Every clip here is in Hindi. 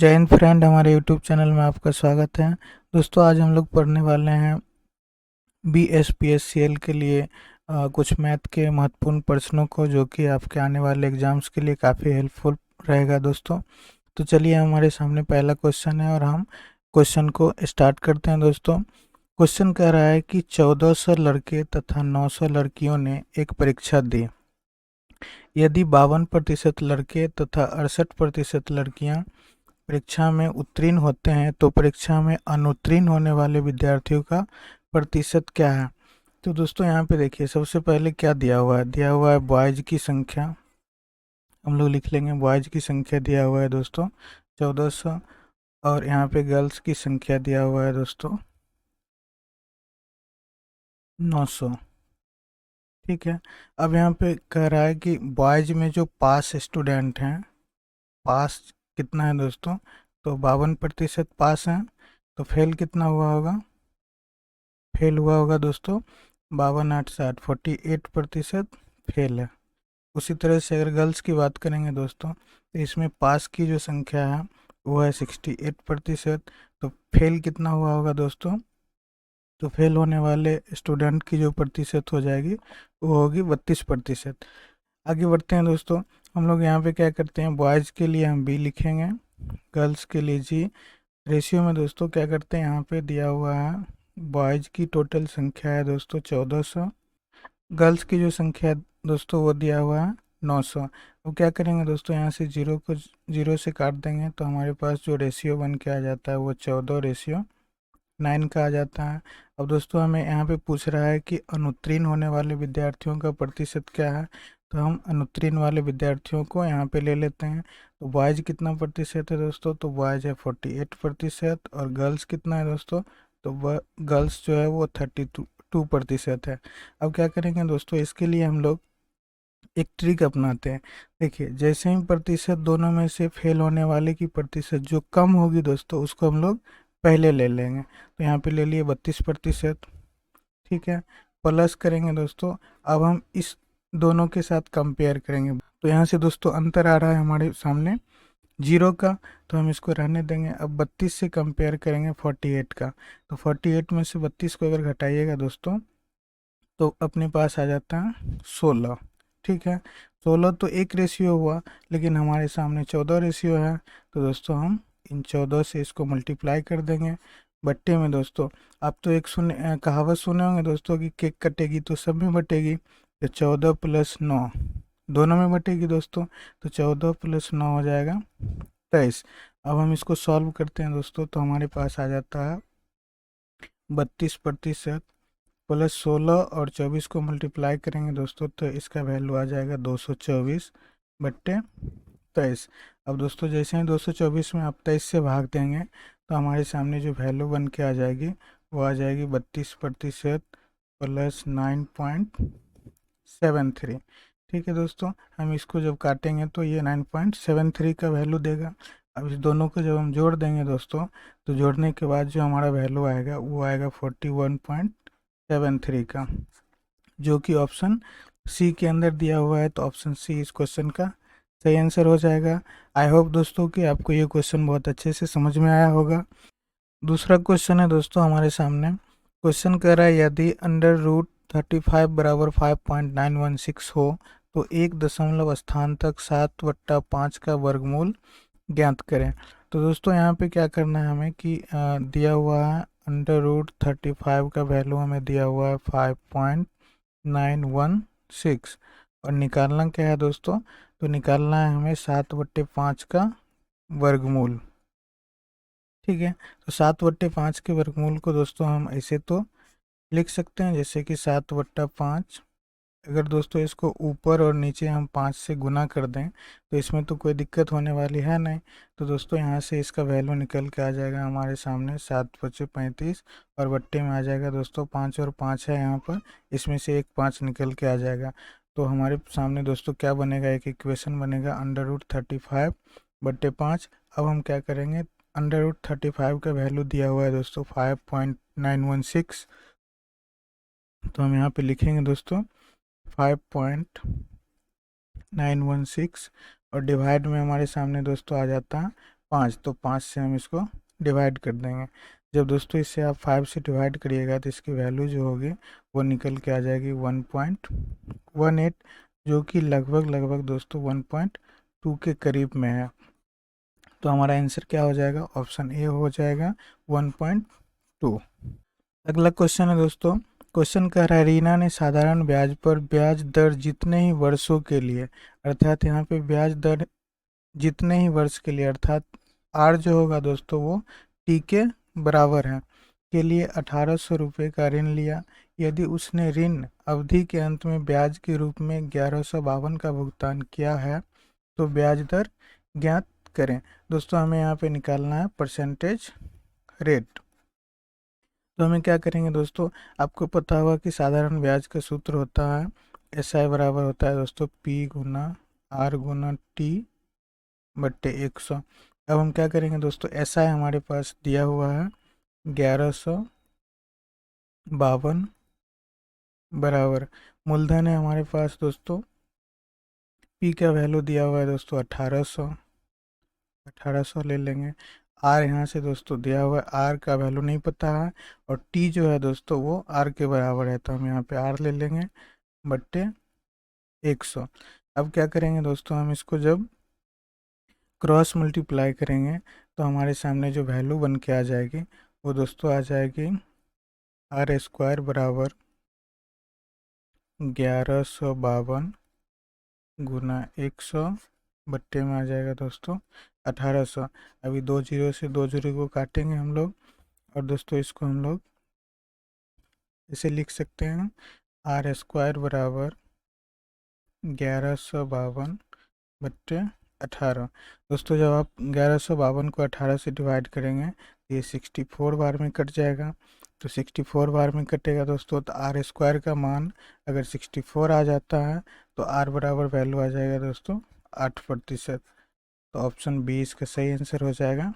जय हिंद फ्रेंड, हमारे यूट्यूब चैनल में आपका स्वागत है। दोस्तों, आज हम लोग पढ़ने वाले हैं BSPSCL के लिए कुछ मैथ के महत्वपूर्ण प्रश्नों को, जो कि आपके आने वाले एग्जाम्स के लिए काफ़ी हेल्पफुल रहेगा दोस्तों। तो चलिए, हमारे सामने पहला क्वेश्चन है और हम क्वेश्चन को स्टार्ट करते हैं दोस्तों। क्वेश्चन कह रहा है कि 1400 लड़के तथा 900 लड़कियों ने एक परीक्षा दी। यदि 52% लड़के तथा 68% लड़कियां परीक्षा में उत्तीर्ण होते हैं तो परीक्षा में अनुत्तीर्ण होने वाले विद्यार्थियों का प्रतिशत क्या है। तो दोस्तों, यहाँ पे देखिए, सबसे पहले क्या दिया हुआ है बॉयज की संख्या। हम लोग लिख लेंगे बॉयज की संख्या दिया हुआ है दोस्तों 1400, और यहाँ पे गर्ल्स की संख्या दिया हुआ है दोस्तों 900। ठीक है। अब यहाँ पे कह रहा है कि बॉयज में जो पास स्टूडेंट हैं, पास कितना है दोस्तों, तो 52% पास हैं। तो फेल कितना हुआ होगा, फेल हुआ होगा दोस्तों 52 8 60, 48% फेल है। उसी तरह से अगर गर्ल्स की बात करेंगे दोस्तों, तो इसमें पास की जो संख्या है वो है 68%। तो फेल कितना हुआ होगा दोस्तों, तो फेल होने वाले स्टूडेंट की जो प्रतिशत हो जाएगी वो होगी 32%। आगे बढ़ते हैं दोस्तों। हम लोग यहाँ पे क्या करते हैं, बॉयज़ के लिए हम बी लिखेंगे, गर्ल्स के लिए जी। रेशियो में दोस्तों क्या करते हैं, यहाँ पे दिया हुआ है बॉयज़ की टोटल संख्या है दोस्तों 1400, गर्ल्स की जो संख्या है दोस्तों वो दिया हुआ है 900। अब क्या करेंगे दोस्तों, यहाँ से जीरो से काट देंगे तो हमारे पास जो रेशियो बन के आ जाता है वो 14:9 का आ जाता है। अब दोस्तों, हमें यहाँ पे पूछ रहा है कि अनुत्तीर्ण होने वाले विद्यार्थियों का प्रतिशत क्या है। तो हम अनुत्तीर्ण वाले विद्यार्थियों को यहाँ पे ले लेते हैं। तो बॉयज़ कितना प्रतिशत है दोस्तों, तो बॉयज़ है 48%, और गर्ल्स कितना है दोस्तों, तो वह गर्ल्स जो है वो 32% है। अब क्या करेंगे दोस्तों, इसके लिए हम लोग एक ट्रिक अपनाते हैं। देखिए, जैसे ही प्रतिशत दोनों में से फेल होने वाले की प्रतिशत जो कम होगी दोस्तों, उसको हम लोग पहले ले लेंगे। तो यहाँ पे ले लिए 32%। ठीक है, प्लस करेंगे दोस्तों। अब हम इस दोनों के साथ कंपेयर करेंगे, तो यहाँ से दोस्तों अंतर आ रहा है हमारे सामने जीरो का, तो हम इसको रहने देंगे। अब 32 से कंपेयर करेंगे 48 का, तो 48 में से 32 को अगर घटाइएगा दोस्तों, तो अपने पास आ जाता है 16। ठीक है, 16 तो एक रेशियो हुआ, लेकिन हमारे सामने 14 रेशियो है। तो दोस्तों, हम इन 14 से इसको मल्टीप्लाई कर देंगे बट्टे में दोस्तों। आप तो एक कहावत सुने होंगे दोस्तों कि केक कटेगी तो सब में बटेगी। तो 14 + 9 दोनों में बटेगी दोस्तों, तो 14 + 9 हो जाएगा 23। अब हम इसको सॉल्व करते हैं दोस्तों, तो हमारे पास आ जाता है 32% प्लस 16 और 24 को मल्टीप्लाई करेंगे दोस्तों, तो इसका वैल्यू आ जाएगा 224/23। अब दोस्तों, जैसे ही 224 में आप 23 से भाग देंगे, तो हमारे सामने जो वैल्यू बन के आ जाएगी वो आ जाएगी 32% प्लस 9.73। ठीक है दोस्तों, हम इसको जब काटेंगे तो ये 9.73 का वैल्यू देगा। अब इस दोनों को जब हम जोड़ देंगे दोस्तों, तो जोड़ने के बाद जो हमारा वैल्यू आएगा वो आएगा 41.73 का, जो कि ऑप्शन सी के अंदर दिया हुआ है। तो ऑप्शन सी इस क्वेश्चन का सही आंसर हो जाएगा। आई होप दोस्तों कि आपको ये क्वेश्चन बहुत अच्छे से समझ में आया होगा। दूसरा क्वेश्चन है दोस्तों हमारे सामने। क्वेश्चन कह रहा है यदि √35 बराबर 5.916 हो तो एक दशमलव स्थान तक 7/5 का वर्गमूल ज्ञात करें। तो दोस्तों, यहाँ पे क्या करना है हमें कि दिया हुआ है √35 का वैल्यू हमें दिया हुआ है 5.916, और निकालना क्या है दोस्तों, तो निकालना है हमें 7/5 का वर्गमूल। ठीक है, तो 7/5 के वर्गमूल को दोस्तों हम ऐसे तो लिख सकते हैं जैसे कि 7/5। अगर दोस्तों इसको ऊपर और नीचे हम 5 से गुना कर दें तो इसमें तो कोई दिक्कत होने वाली है नहीं। तो दोस्तों, यहाँ से इसका वैल्यू निकल के आ जाएगा हमारे सामने 7×5=35, और बट्टे में आ जाएगा दोस्तों 5 और 5 है यहाँ पर, इसमें से एक 5 निकल के आ जाएगा। तो हमारे सामने दोस्तों क्या बनेगा, एक इक्वेशन बनेगा √35/5। अब हम क्या करेंगे, √35 का वैल्यू दिया हुआ है दोस्तों 5.916, तो हम यहाँ पे लिखेंगे दोस्तों 5.916, और डिवाइड में हमारे सामने दोस्तों आ जाता है 5, तो 5 से हम इसको डिवाइड कर देंगे। जब दोस्तों इससे आप 5 से डिवाइड करिएगा तो इसकी वैल्यू जो होगी वो निकल के आ जाएगी 1.18, जो कि लगभग लगभग दोस्तों 1.2 के करीब में है। तो हमारा आंसर क्या हो जाएगा, ऑप्शन ए हो जाएगा 1.2। अगला क्वेश्चन है दोस्तों, क्वेश्चन कह रहा है रीना ने साधारण ब्याज पर ब्याज दर जितने ही वर्षों के लिए, अर्थात यहाँ पे ब्याज दर जितने ही वर्ष के लिए, अर्थात आर जो होगा दोस्तों वो टी के बराबर है, के लिए 1800 रुपये का ऋण लिया। यदि उसने ऋण अवधि के अंत में ब्याज के रूप में 1152 का भुगतान किया है तो ब्याज दर ज्ञात करें। दोस्तों हमें यहाँ पे निकालना है परसेंटेज रेट। तो हमें क्या करेंगे दोस्तों, आपको पता होगा कि साधारण ब्याज का सूत्र होता है एस आई बराबर होता है दोस्तों पी गुना आर गुना टी बट्टे 100। अब हम क्या करेंगे दोस्तों, एस आई हमारे पास दिया हुआ है 1152 बराबर मूलधन है हमारे पास दोस्तों, पी का वैल्यू दिया हुआ है दोस्तों 1800 ले लेंगे। आर यहाँ से दोस्तों दिया हुआ है, आर का वैल्यू नहीं पता है, और टी जो है दोस्तों वो आर के बराबर है, तो हम यहाँ पे आर ले लेंगे बट्टे 100। अब क्या करेंगे दोस्तों, हम इसको जब क्रॉस मल्टीप्लाई करेंगे तो हमारे सामने जो वैल्यू बन के आ जाएगी वो दोस्तों आ जाएगी आर स्क्वायर बराबर 1152 गुना 100 बट्टे में आ जाएगा दोस्तों 1800। अभी 2 जीरो से 2 जीरो को काटेंगे हम लोग, और दोस्तों इसको हम लोग इसे लिख सकते हैं आर स्क्वायर बराबर 1152 बट्टे 18। दोस्तों जब आप 1152 को 18 से डिवाइड करेंगे तो ये 64 बार में कट जाएगा। तो 64 बार में कटेगा दोस्तों, तो आर स्क्वायर का मान अगर 64 आ जाता है तो आर बराबर वैल्यू आ जाएगा दोस्तों 8%। तो ऑप्शन बी इसका सही आंसर हो जाएगा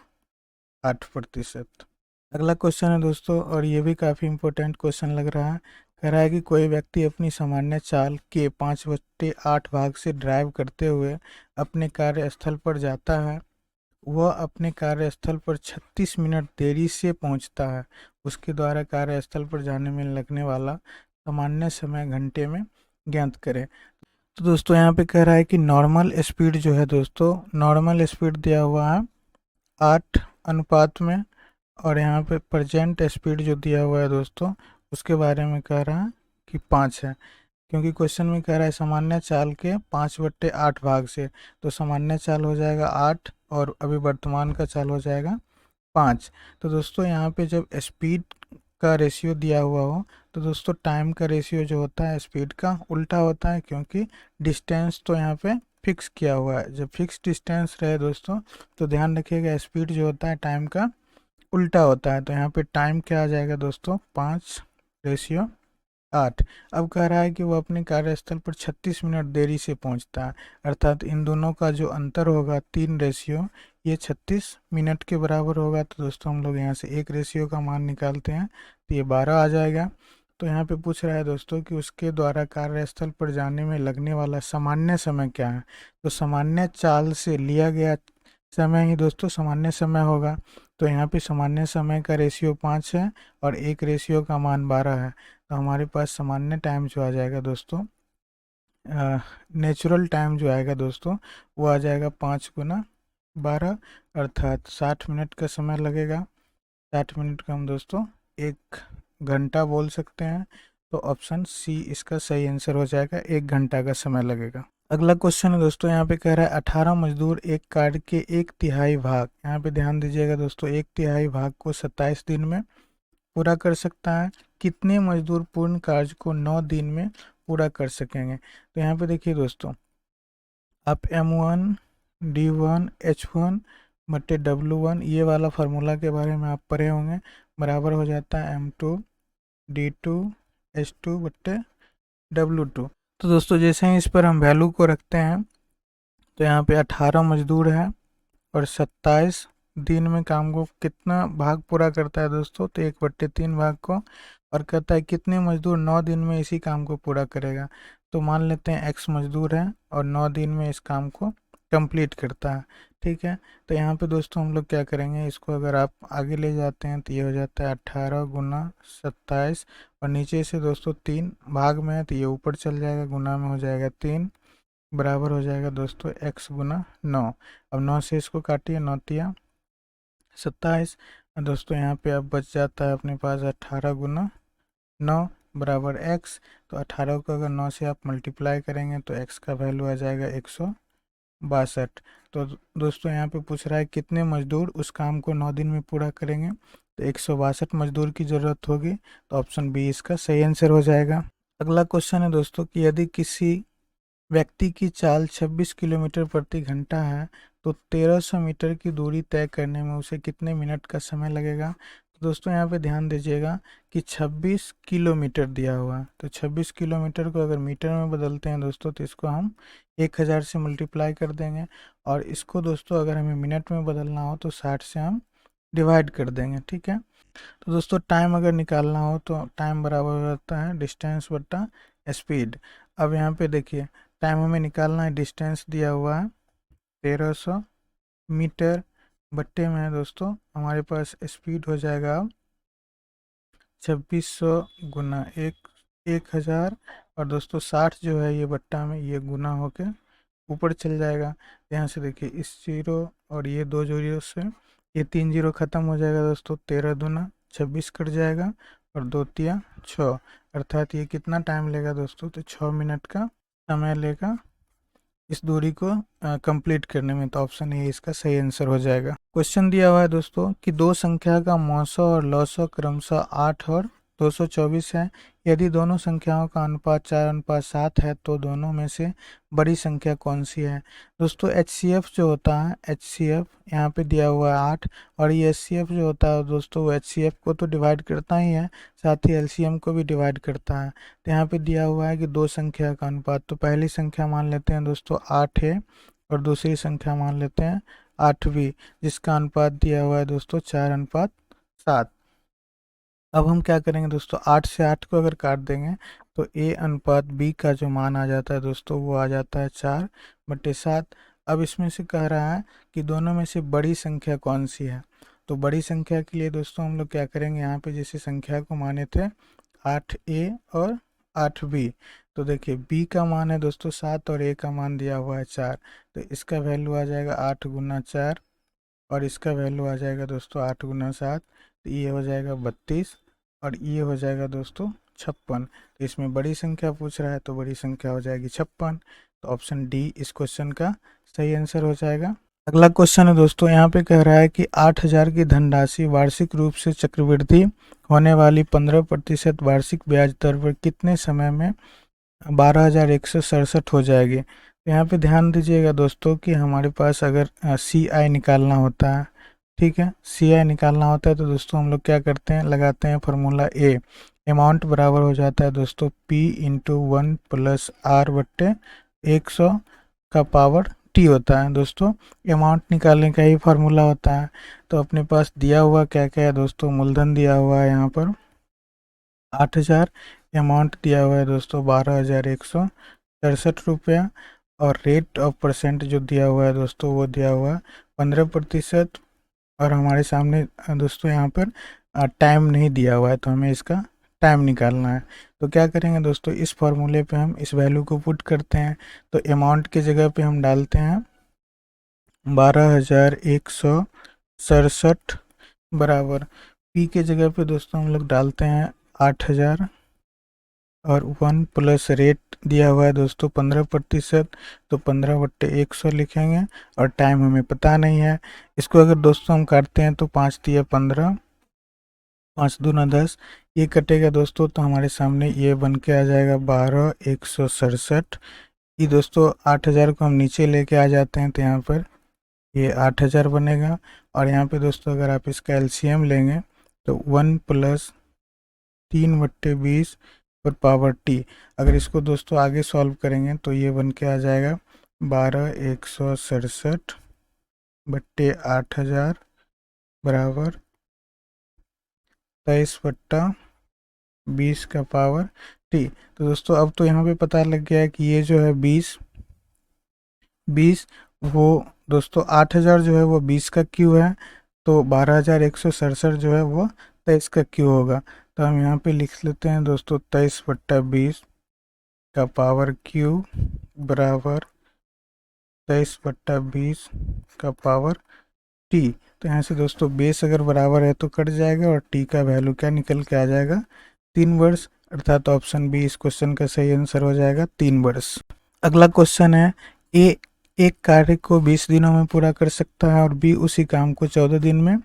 8%। अगला क्वेश्चन है दोस्तों, और ये भी काफ़ी इंपॉर्टेंट क्वेश्चन लग रहा है। कह रहा है कि कोई व्यक्ति अपनी सामान्य चाल के 5/8 भाग से ड्राइव करते हुए अपने कार्यस्थल पर जाता है। वह अपने कार्यस्थल पर 36 मिनट देरी से पहुंचता है। उसके द्वारा कार्यस्थल पर जाने में लगने वाला सामान्य समय घंटे में ज्ञात करें। तो दोस्तों यहाँ पे कह रहा है कि नॉर्मल स्पीड जो है दोस्तों, नॉर्मल स्पीड दिया हुआ है 8 अनुपात में, और यहाँ पे प्रेजेंट स्पीड जो दिया हुआ है दोस्तों उसके बारे में कह रहा है कि 5 है, क्योंकि क्वेश्चन में कह रहा है सामान्य चाल के 5/8 भाग से, तो सामान्य चाल हो जाएगा 8 और अभी वर्तमान का चाल हो जाएगा 5। तो दोस्तों यहाँ पे जब स्पीड का रेशियो दिया हुआ हो तो दोस्तों टाइम का रेशियो जो होता है स्पीड का उल्टा होता है, क्योंकि डिस्टेंस तो यहाँ पे फिक्स किया हुआ है। जब फिक्स डिस्टेंस रहे दोस्तों तो ध्यान रखिएगा स्पीड जो होता है टाइम का उल्टा होता है। तो यहाँ पे टाइम क्या आ जाएगा दोस्तों 5/8। अब कह रहा है कि वो अपने कार्यस्थल पर 36 मिनट देरी से पहुंचता है, अर्थात इन दोनों का जो अंतर होगा 3 रेशियो ये 36 मिनट के बराबर होगा। तो दोस्तों हम लोग यहाँ से एक रेशियो का मान निकालते हैं तो ये 12 आ जाएगा। तो यहाँ पे पूछ रहा है दोस्तों कि उसके द्वारा कार्यस्थल पर जाने में लगने वाला सामान्य समय क्या है। तो सामान्य चाल से लिया गया समय ही दोस्तों सामान्य समय होगा। तो यहाँ पे सामान्य समय का रेशियो 5 है और एक रेशियो का मान 12 है। तो हमारे पास सामान्य टाइम जो आ जाएगा दोस्तों, नेचुरल टाइम जो आएगा दोस्तों वो आ जाएगा 5 गुना 12, अर्थात 60 मिनट का समय लगेगा। 60 मिनट का हम दोस्तों 1 घंटा बोल सकते हैं। तो ऑप्शन सी इसका सही आंसर हो जाएगा, 1 घंटा का समय लगेगा। अगला क्वेश्चन है दोस्तों, यहाँ पे कह रहा है 18 मजदूर एक कार्य के 1/3 भाग, यहाँ पे ध्यान दीजिएगा दोस्तों, 1/3 भाग को 27 दिन में पूरा कर सकता है। कितने मजदूर पूर्ण कार्य को 9 दिन में पूरा कर सकेंगे। तो यहाँ पे देखिए दोस्तों, आप M1 D1 H1 बट्टे W1 ये वाला फार्मूला के बारे में आप पढ़े होंगे, बराबर हो जाता है M2 D2 H2 बट्टे W2। तो दोस्तों जैसे ही इस पर हम वैल्यू को रखते हैं तो यहाँ पे 18 मजदूर है और 27 दिन में काम को कितना भाग पूरा करता है दोस्तों, तो 1/3 भाग को, और कहता है कितने मजदूर 9 दिन में इसी काम को पूरा करेगा। तो मान लेते हैं x मजदूर है और 9 दिन में इस काम को कंप्लीट करता है। ठीक है, तो यहाँ पे दोस्तों हम लोग क्या करेंगे, इसको अगर आप आगे ले जाते हैं तो ये हो जाता है 18 गुना 27, और नीचे से दोस्तों 3 भाग में है तो ये ऊपर चल जाएगा, गुना में हो जाएगा 3, बराबर हो जाएगा दोस्तों x गुना 9। अब 9 से इसको काटिए, 9 तिया 27, दोस्तों यहाँ पे अब बच जाता है अपने पास 18 गुना 9 बराबर x। तो 18 को अगर 9 से आप मल्टीप्लाई करेंगे तो x का वैल्यू आ जाएगा 162। तो दोस्तों यहाँ पे पूछ रहा है कितने मजदूर उस काम को 9 दिन में पूरा करेंगे, तो 162 मजदूर की ज़रूरत होगी, तो ऑप्शन बी इसका सही आंसर हो जाएगा। अगला क्वेश्चन है दोस्तों कि यदि किसी व्यक्ति की चाल 26 किलोमीटर प्रति घंटा है तो 1300 मीटर की दूरी तय करने में उसे कितने मिनट का समय लगेगा। तो दोस्तों यहाँ पे ध्यान दीजिएगा कि 26 किलोमीटर दिया हुआ है, तो 26 किलोमीटर को अगर मीटर में बदलते हैं दोस्तों तो इसको हम 1000 से मल्टीप्लाई कर देंगे, और इसको दोस्तों अगर हमें मिनट में बदलना हो तो 60 से हम डिवाइड कर देंगे। ठीक है, तो दोस्तों टाइम अगर निकालना हो तो टाइम बराबर हो जाता है डिस्टेंस बट्टा स्पीड। अब यहाँ पे देखिए टाइम हमें निकालना है, डिस्टेंस दिया हुआ है 1300 मीटर, बट्टे में है दोस्तों हमारे पास स्पीड हो जाएगा 2600 गुना 1000, और दोस्तों 60 जो है ये बट्टा में ये गुना होके ऊपर चल जाएगा। यहाँ से देखिए इस जीरो और ये 2 जीरो से ये 3 जीरो ख़त्म हो जाएगा दोस्तों, 13 दूना 26 कट जाएगा, और 2 तिया 6, अर्थात ये कितना टाइम लेगा दोस्तों, तो 6 मिनट का समय लेगा इस दूरी को कंप्लीट करने में, तो ऑप्शन ए इसका सही आंसर हो जाएगा। क्वेश्चन दिया हुआ है दोस्तों कि दो संख्या का मौसो और लौसो क्रमशः 8 और 224 है। यदि दोनों संख्याओं का अनुपात 4:7 है तो दोनों में से बड़ी संख्या कौन सी है। दोस्तों HCF जो होता है, HCF यहाँ पे दिया हुआ है 8, और ये HCF जो होता है दोस्तों वो HCF को तो डिवाइड करता ही है, साथ ही LCM को भी डिवाइड करता है। तो यहाँ पे दिया हुआ है कि दो संख्या का अनुपात, तो पहली संख्या मान लेते हैं दोस्तों 8 है, और दूसरी संख्या मान लेते हैं 8वीं, जिसका अनुपात दिया हुआ है दोस्तों 4:7। अब हम क्या करेंगे दोस्तों, 8 से 8 को अगर काट देंगे तो A/B का जो मान आ जाता है दोस्तों वो आ जाता है 4/7। अब इसमें से कह रहा है कि दोनों में से बड़ी संख्या कौन सी है। तो बड़ी संख्या के लिए दोस्तों हम लोग क्या करेंगे, यहाँ पे जैसे संख्या को माने थे 8A और 8B, तो देखिए B का मान है दोस्तों 7 और A का मान दिया हुआ है 4, तो इसका वैल्यू आ जाएगा 8 गुना 4, और इसका वैल्यू आ जाएगा दोस्तों 8 गुना 7, तो ये हो जाएगा 32, और ये हो जाएगा दोस्तों 56। तो इसमें बड़ी संख्या पूछ रहा है तो बड़ी संख्या हो जाएगी 56, तो ऑप्शन डी इस क्वेश्चन का सही आंसर हो जाएगा। अगला क्वेश्चन है दोस्तों, यहाँ पे कह रहा है कि 8000 की धनराशि वार्षिक रूप से चक्रवृद्धि होने वाली 15% वार्षिक ब्याज दर पर कितने समय में 12,167 हो जाएगी। तो यहाँ पे ध्यान दीजिएगा दोस्तों कि हमारे पास अगर CI निकालना होता है, ठीक है, CI निकालना होता है तो दोस्तों हम लोग क्या करते हैं, लगाते हैं फार्मूला A, अमाउंट बराबर हो जाता है दोस्तों P इंटू 1 प्लस R बट्टे 100 का पावर T होता है। दोस्तों अमाउंट निकालने का ही फार्मूला होता है। तो अपने पास दिया हुआ क्या क्या है दोस्तों, मूलधन दिया हुआ है यहाँ पर 8000, अमाउंट दिया हुआ है दोस्तों 12,167 रुपया, और रेट ऑफ परसेंट जो दिया हुआ है दोस्तों वो दिया हुआ है 15%, और हमारे सामने दोस्तों यहाँ पर टाइम नहीं दिया हुआ है तो हमें इसका टाइम निकालना है। तो क्या करेंगे दोस्तों, इस फॉर्मूले पे हम इस वैल्यू को पुट करते हैं, तो अमाउंट की जगह पे हम डालते हैं 12,167 बराबर पी के जगह पे दोस्तों हम लोग डालते हैं 8,000, और 1 प्लस रेट दिया हुआ है दोस्तों 15%, तो 15/100 लिखेंगे, और टाइम हमें पता नहीं है। इसको अगर दोस्तों हम काटते हैं तो 5 दिया 15, 5 दूना 10, ये कटेगा दोस्तों तो हमारे सामने ये बन के आ जाएगा 12,167। ये दोस्तों 8,000 को हम नीचे लेके आ जाते हैं तो यहाँ पर ये 8,000 बनेगा, और यहाँ पे दोस्तों अगर आप इसका LCM लेंगे तो 1 प्लस 3/20 पर पावर T। अगर इसको दोस्तों आगे सॉल्व करेंगे तो ये बन के आ जाएगा 12,167 बट्टे 8,000 बराबर 23/20 का पावर T। तो दोस्तों अब तो यहाँ पे पता लग गया है कि ये जो है 20 वो दोस्तों 8,000 जो है वो 20 का क्यू है, तो 12,167 जो है वो 23 का क्यू होगा। तो हम यहाँ पे लिख लेते हैं दोस्तों 23/20 का पावर क्यू बराबर 23/20 का पावर टी। तो यहाँ से दोस्तों बेस अगर बराबर है तो कट जाएगा और टी का वैल्यू क्या निकल के आ जाएगा, 3 वर्ष, अर्थात ऑप्शन बी इस क्वेश्चन का सही आंसर हो जाएगा 3 वर्ष। अगला क्वेश्चन है, ए एक कार्य को 20 दिनों में पूरा कर सकता है और बी उसी काम को 14 दिन में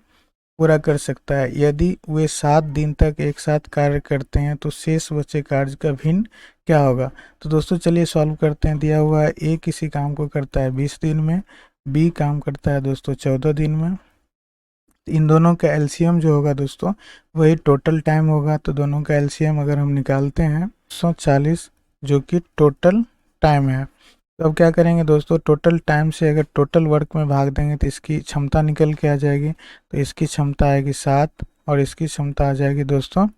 पूरा कर सकता है। यदि वे 7 दिन तक एक साथ कार्य करते हैं तो शेष बचे कार्य का भिन्न क्या होगा। तो दोस्तों चलिए सॉल्व करते हैं। दिया हुआ है ए किसी काम को करता है 20 दिन में, बी काम करता है दोस्तों 14 दिन में। इन दोनों का एलसीएम जो होगा दोस्तों वही टोटल टाइम होगा। तो दोनों का एलसीएम अगर हम निकालते हैं 140 जो कि टोटल टाइम है। तो अब क्या करेंगे दोस्तों, टोटल टाइम से अगर टोटल वर्क में भाग देंगे तो इसकी क्षमता निकल के आ जाएगी। तो इसकी क्षमता आएगी 7 और इसकी क्षमता आ जाएगी दोस्तों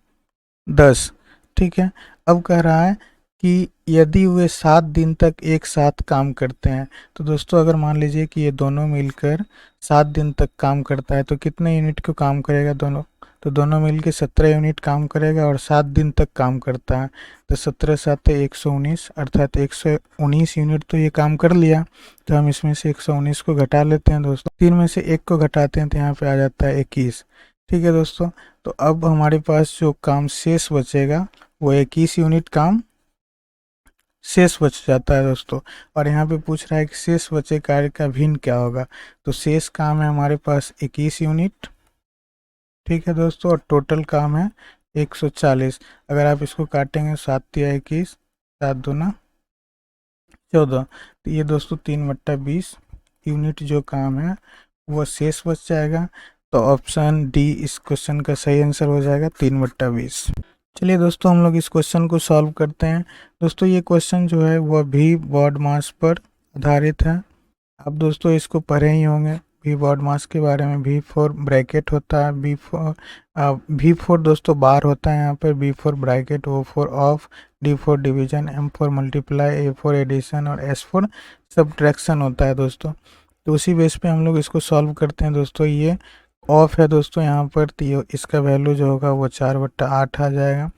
10। ठीक है, अब कह रहा है कि यदि वे 7 दिन तक एक साथ काम करते हैं। तो दोस्तों अगर मान लीजिए कि ये दोनों मिलकर 7 दिन तक काम करता है तो कितने यूनिट को काम करेगा दोनों, तो दोनों मिलकर 17 यूनिट काम करेगा और 7 दिन तक काम करता है। तो 17 7 119, अर्थात 119 यूनिट तो ये काम कर लिया। तो हम इसमें से 119 को घटा लेते हैं दोस्तों, 3 में से 1 को घटाते हैं तो यहाँ पे आ जाता है 21। ठीक है दोस्तों, तो अब हमारे पास जो काम शेष बचेगा वो 21 यूनिट काम शेष बच जाता है दोस्तों। और यहाँ पे पूछ रहा है कि शेष बचे कार्य का भिन्न क्या होगा। तो शेष काम है हमारे पास 21 यूनिट। ठीक है दोस्तों, और टोटल काम है 140। अगर आप इसको काटेंगे 7 तिया 21, 7 दूना 14, तो ये दोस्तों 3/20 यूनिट जो काम है वो शेष बच जाएगा। तो ऑप्शन डी इस क्वेश्चन का सही आंसर हो जाएगा 3/20। चलिए दोस्तों हम लोग इस क्वेश्चन को सॉल्व करते हैं। दोस्तों ये क्वेश्चन जो है वह भी बॉड मास पर आधारित है। आप दोस्तों इसको पढ़े ही होंगे भी बॉड मास के बारे में। V4 ब्रैकेट होता है, V4 दोस्तों बार होता है यहाँ पर, B4 bracket, O4 of, D4 division, M4 multiply, A4 addition और S4 सब्ट्रैक्शन होता है दोस्तों। तो उसी बेस पे हम लोग इसको सॉल्व करते हैं दोस्तों। ये ऑफ है दोस्तों यहाँ पर, तो इसका वैल्यू जो होगा वो 4/8 आ जाएगा।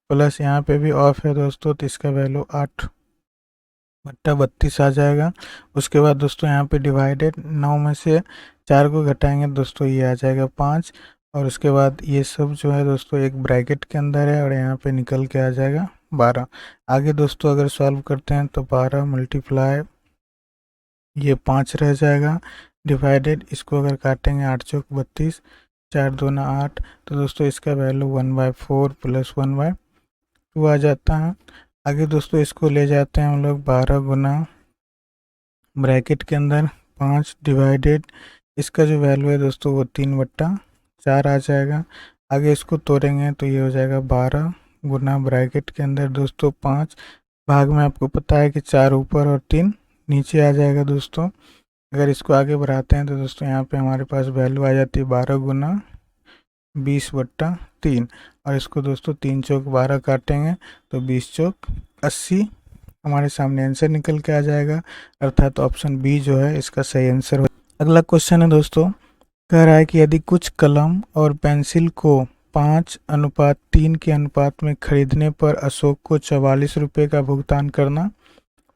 प्लस यहाँ पे भी ऑफ है दोस्तों, तो इसका वैल्यू 8/32 आ जाएगा। उसके बाद दोस्तों यहाँ पे डिवाइडेड, 9 में से 4 को घटाएंगे दोस्तों ये आ जाएगा 5। और उसके बाद ये सब जो है दोस्तों एक ब्रैकेट के अंदर है और यहाँ पे निकल के आ जाएगा 12। आगे दोस्तों अगर सॉल्व करते हैं तो 12 मल्टीप्लाई ये 5 रह जाएगा, डिवाइडेड, इसको अगर काटेंगे 8 चौक 32, 4 दूना 8। तो दोस्तों इसका वैल्यू 1/4 प्लस 1/2 आ जाता है। आगे दोस्तों इसको ले जाते हैं हम लोग 12 गुना ब्रैकेट के अंदर 5 डिवाइडेड, इसका जो वैल्यू है दोस्तों वो 3/4 आ जाएगा। आगे इसको तोड़ेंगे तो ये हो जाएगा 12 गुना ब्रैकेट के अंदर दोस्तों 5, भाग में आपको पता है कि 4 ऊपर और 3 नीचे आ जाएगा दोस्तों। अगर इसको आगे बढ़ाते हैं तो दोस्तों यहाँ पे हमारे पास वैल्यू आ जाती है 12 गुना 20/3। और इसको दोस्तों 3 चौक 12 काटेंगे तो 20 चौक 80 हमारे सामने आंसर निकल के आ जाएगा, अर्थात ऑप्शन बी जो है इसका सही आंसर हो। अगला क्वेश्चन है दोस्तों, कह रहा है कि यदि कुछ कलम और पेंसिल को 5:3 के अनुपात में खरीदने पर अशोक को 44 रुपये का भुगतान करना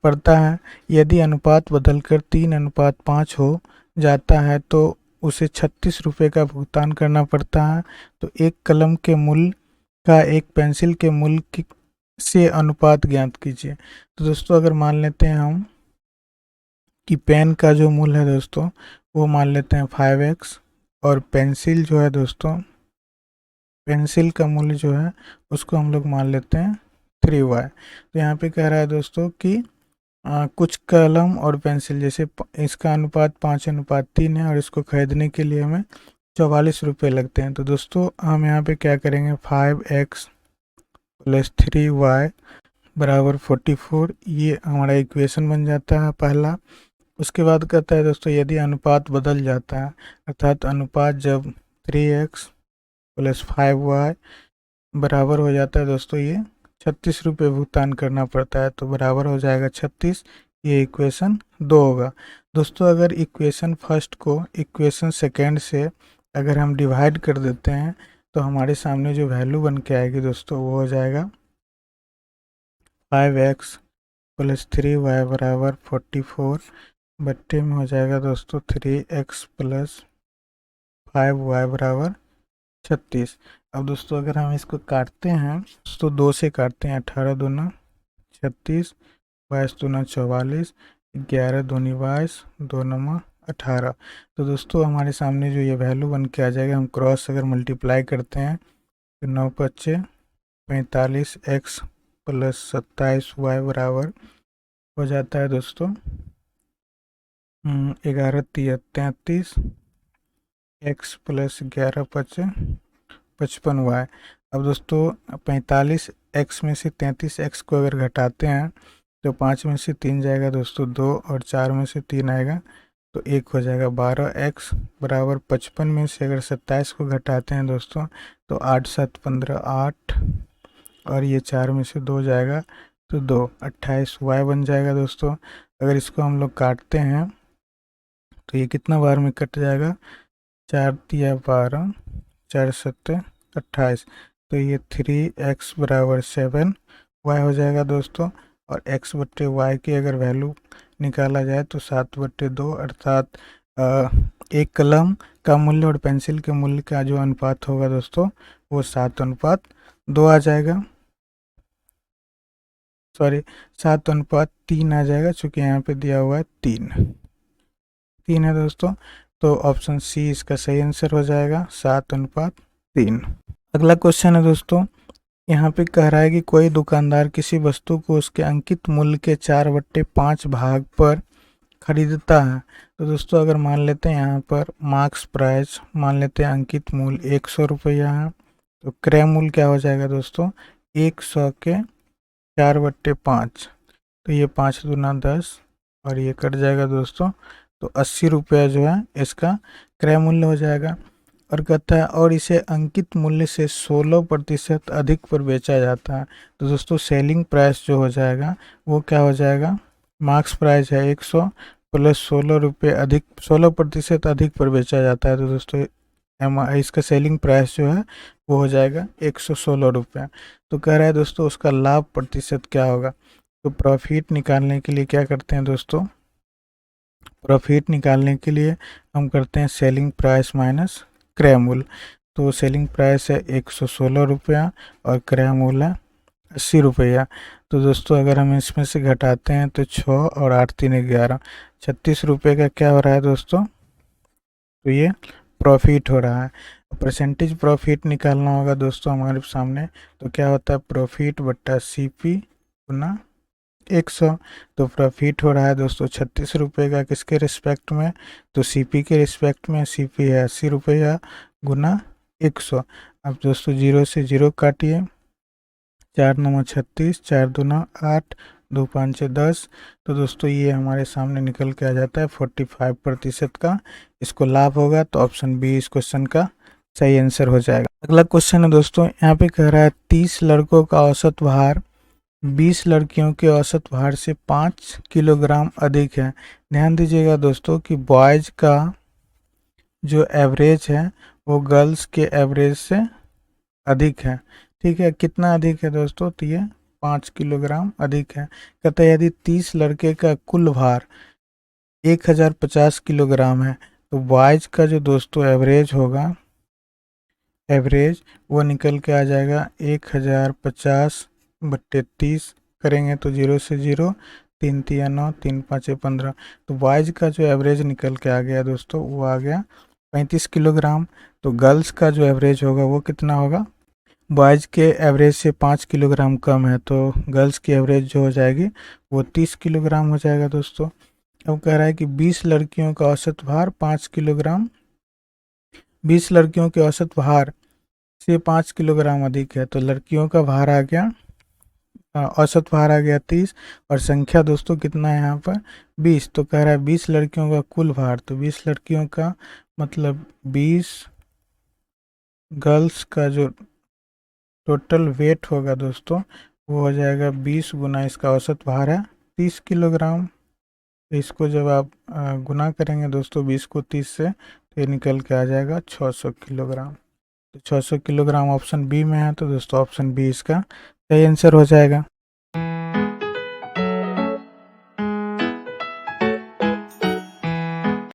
पड़ता है। यदि अनुपात बदलकर 3:5 हो जाता है तो उसे 36 रुपये का भुगतान करना पड़ता है। तो एक कलम के मूल्य का एक पेंसिल के मूल्य से अनुपात ज्ञात कीजिए। तो दोस्तों अगर मान लेते हैं हम कि पेन का जो मूल्य है दोस्तों वो मान लेते हैं 5x, और पेंसिल जो है दोस्तों, पेंसिल का मूल्य जो है उसको हम लोग मान लेते हैं 3y। तो यहाँ पे कह रहा है दोस्तों कि कुछ कलम और पेंसिल, जैसे इसका अनुपात 5:3 है और इसको खरीदने के लिए हमें 44 रुपये लगते हैं। तो दोस्तों हम यहाँ पे क्या करेंगे, 5x प्लस 3y बराबर 44, ये हमारा इक्वेशन बन जाता है पहला। उसके बाद कहता है दोस्तों यदि अनुपात बदल जाता है, अर्थात अनुपात जब 3x प्लस 5y बराबर हो जाता है दोस्तों ये 36 रुपये भुगतान करना पड़ता है। तो बराबर हो जाएगा 36, ये इक्वेशन 2 होगा। दोस्तों अगर इक्वेशन फर्स्ट को इक्वेशन सेकेंड से अगर हम डिवाइड कर देते हैं तो हमारे सामने जो वैल्यू बन के आएगी दोस्तों वो हो जाएगा 5x प्लस 3y बराबर 44 बट्टे में हो जाएगा दोस्तों 3x प्लस 5y बराबर 36। अब दोस्तों अगर हम इसको काटते हैं तो 2 से काटते हैं, 18 दूना 36, 22 दूना 44, 11 दूनी 22, 2 नवा 18। तो दोस्तों हमारे सामने जो ये वैल्यू बन के आ जाएगा, हम क्रॉस अगर मल्टीप्लाई करते हैं तो 9 पच्चे 45 एक्स प्लस 27 वाई बराबर हो जाता है दोस्तों 11 तिया 33 एक्स प्लस 11 पच्चे 55 वाई। अब दोस्तों 45 एक्स में से 33 एक्स को अगर घटाते हैं तो 5 में से 3 जाएगा दोस्तों 2 और 4 में से 3 आएगा तो 1 हो जाएगा 12 एक्स बराबर 55 में से अगर 27 को घटाते हैं दोस्तों तो 8 7 15 8 और ये 4 में से 2 जाएगा तो 2 28 वाई बन जाएगा दोस्तों। अगर इसको हम लोग काटते हैं तो ये कितना बार में कट जाएगा, 4 तिया 12, 4 सत्ते 28, तो ये 3x बराबर 7 वाई हो जाएगा दोस्तों। और x बट्टे वाई की अगर वैल्यू निकाला जाए तो 7/2 अर्थात एक कलम का मूल्य और पेंसिल के मूल्य का जो अनुपात होगा दोस्तों वो 7:2 आ जाएगा, सॉरी 7:3 आ जाएगा, चूँकि यहाँ पे दिया हुआ है 3 है दोस्तों। तो ऑप्शन सी इसका सही आंसर हो जाएगा 7:3। अगला क्वेश्चन है दोस्तों, यहाँ पे कह रहा है कि कोई दुकानदार किसी वस्तु को उसके अंकित मूल्य के 4/5 भाग पर खरीदता है। तो दोस्तों अगर मान लेते हैं यहाँ पर मार्क्स प्राइस मान लेते हैं अंकित मूल्य 100 रुपया है, तो क्रय मूल्य क्या हो जाएगा दोस्तों 100 के 4/5, तो ये 5 दूना 10 और ये कट जाएगा दोस्तों, तो 80 रुपया जो है इसका क्रय मूल्य हो जाएगा। और कहता है और इसे अंकित मूल्य से 16% अधिक पर बेचा जाता है। तो दोस्तों सेलिंग प्राइस जो हो जाएगा वो क्या हो जाएगा, मार्क्स प्राइस है 100 प्लस 16 रुपये अधिक 16% अधिक पर बेचा जाता है, तो दोस्तों इसका सेलिंग प्राइस जो है वो हो जाएगा 116 रुपये। तो कह रहा है दोस्तों उसका लाभ प्रतिशत क्या होगा। तो प्रॉफिट निकालने के लिए क्या करते हैं दोस्तों, प्रॉफिट निकालने के लिए हम करते हैं सेलिंग प्राइस माइनस क्रय मूल्य। तो सेलिंग प्राइस है 116 रुपया और क्रय मूल्य है 80 रुपया। तो दोस्तों अगर हम इसमें से घटाते हैं तो 6 और 8 3 11 36 रुपये का क्या हो रहा है दोस्तों, तो ये प्रॉफिट हो रहा है। परसेंटेज प्रॉफिट निकालना होगा दोस्तों हमारे सामने, तो क्या होता है प्रॉफिट बट्टा CP गुना 100। तो प्रॉफिट हो रहा है दोस्तों 36 रुपये का किसके रिस्पेक्ट में, तो CP के रिस्पेक्ट में। CP है 80 रुपया गुना 100। अब दोस्तों 0 से 0 काटिए, 4 9 36, 4 दूना 8, 2 5 10। तो दोस्तों ये हमारे सामने निकल के आ जाता है 45% का इसको लाभ होगा। तो ऑप्शन बी इस क्वेश्चन का सही आंसर हो जाएगा। अगला क्वेश्चन है दोस्तों, यहाँ पे कह रहा है 30 लड़कों का औसत भार 20 लड़कियों के औसत भार से 5 किलोग्राम अधिक है। ध्यान दीजिएगा दोस्तों कि बॉयज़ का जो एवरेज है वो गर्ल्स के एवरेज से अधिक है। ठीक है, कितना अधिक है दोस्तों, तो ये 5 किलोग्राम अधिक है। कहते हैं यदि 30 लड़के का कुल भार 1050 किलोग्राम है तो बॉयज़ का जो दोस्तों एवरेज होगा, एवरेज वो निकल के आ जाएगा 1050/30 करेंगे तो 0 से 0, 3 तिया 9, 3 5 15। तो बॉयज़ का जो एवरेज निकल के आ गया दोस्तों वो आ गया 35 किलोग्राम। तो गर्ल्स का जो एवरेज होगा वो कितना होगा, बॉयज़ के एवरेज से 5 किलोग्राम कम है तो गर्ल्स की एवरेज जो हो जाएगी वो 30 किलोग्राम हो जाएगा दोस्तों। अब कह रहा है कि 20 लड़कियों का औसत भार 5 किलोग्राम, 20 लड़कियों के औसत भार से 5 किलोग्राम अधिक है, तो लड़कियों का भार आ गया औसत भार आ गया 30 और संख्या दोस्तों कितना है यहाँ पर 20। तो कह रहा है 20 लड़कियों का कुल भार, तो 20 लड़कियों का मतलब 20 गर्ल्स का जो टोटल वेट होगा दोस्तों वो हो जाएगा 20 गुना इसका औसत भार है 30 किलोग्राम। इसको जब आप गुना करेंगे दोस्तों 20 को 30 से, तो ये निकल के आ जाएगा 600 किलोग्राम। तो 600 किलोग्राम ऑप्शन बी में है, तो दोस्तों ऑप्शन बी इसका सही आंसर हो जाएगा।